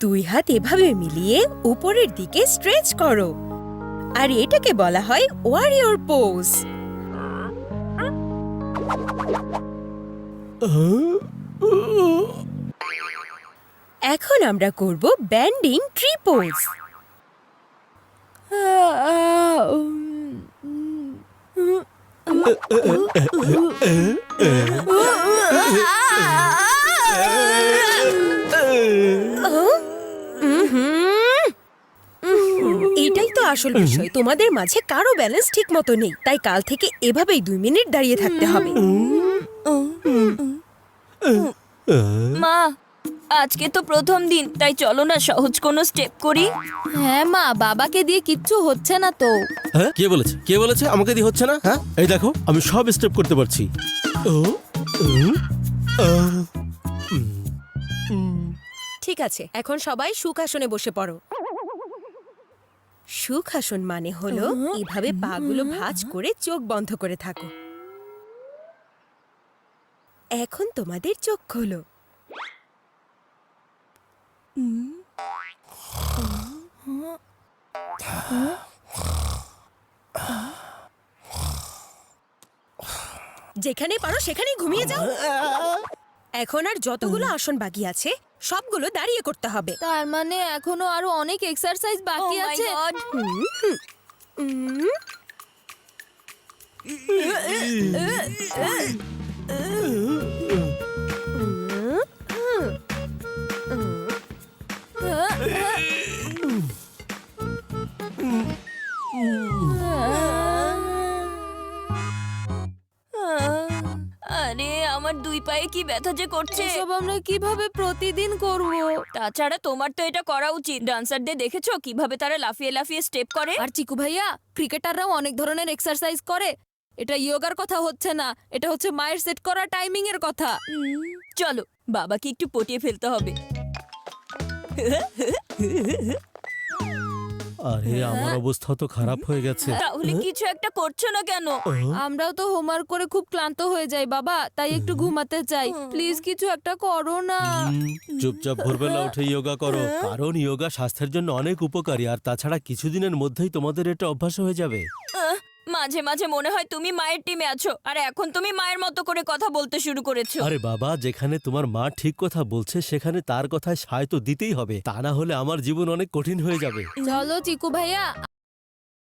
দুই হাত এভাবে মিলিয়ে উপরের দিকে স্ট্রেচ করো, আর এটাকে বলা হয় ওয়ারিয়র পোজ। এখন আমরা করব ব্যান্ডিং ট্রি পোজ। এটাই তো আসল বিষয়, তোমাদের মাঝে কারো ব্যালেন্স ঠিক মতো নেই, তাই কাল থেকে এভাবেই 2 মিনিট দাঁড়িয়ে থাকতে হবে। মা, আজকে তো প্রথম দিন, তাই চলো না সহজ কোনো স্টেপ করি। হ্যাঁ মা, বাবাকে দিয়ে কিচ্ছু হচ্ছে না তো। হ্যাঁ, কে বলেছে? কে বলেছে আমাকে দিয়ে হচ্ছে না? হ্যাঁ, এই দেখো আমি সব স্টেপ করতে পারছি। ঠিক আছে, এখন সবাই সুখাসনে বসে পড়ো। সুখাসন মানে হলো এভাবে পাগুলো ভাঁজ করে চোখ বন্ধ করে থাকো। এখন তোমাদের চোখ খোলো। যেখানে পারো সেখানেই ঘুমিয়ে যাও। এখন আর যতগুলো আসন বাকি আছে সবগুলো দাঁড়িয়ে করতে হবে। তার মানে এখনো আরো অনেক এক্সারসাইজ বাকি Oh my আছে। God! আরে আমার দুই পায়ে কি ব্যথা যে করছে। এসব আমরা কিভাবে প্রতিদিন করব? তাছাড়া তোমার তো এটা করা উচিত। ডান্সারদের দেখেছো কিভাবে তারা লাফিয়ে লাফিয়ে স্টেপ করে? আর চিকু ভাইয়া, ক্রিকেটাররাও অনেক ধরনের এক্সারসাইজ করে। এটা ইয়োগার কথা হচ্ছে না, এটা হচ্ছে মায়ের সেট করা টাইমিং এর কথা। চলো বাবাকে একটু পটিয়ে ফেলতে হবে। আরে আমার অবস্থা তো খারাপ হয়ে গেছে। তাহলে কিছু একটা করছো না কেন? আমরাও তো হোমওয়ার্ক করে খুব ক্লান্ত হয়ে যাই বাবা, তাই একটু ঘুমাতে চাই। প্লিজ কিছু একটা করো না। চুপচাপ ভোরবেলা উঠে যোগা করো, কারণ যোগা স্বাস্থ্যের জন্য অনেক উপকারী। আর তাছাড়া কিছুদিনের মধ্যেই তোমাদের এটা অভ্যাস হয়ে যাবে। মাঝে মাঝে মনে হয় তুমি মায়ের টিমে আছো, আর এখন তুমি মায়ের মতো করে কথা বলতে শুরু করেছো। আরে বাবা, যেখানে তোমার মা ঠিক কথা বলছে সেখানে তার কথায় সায় তো দিতেই হবে, তা না হলে আমার জীবন অনেক কঠিন হয়ে যাবে। চলো চিকু ভাইয়া,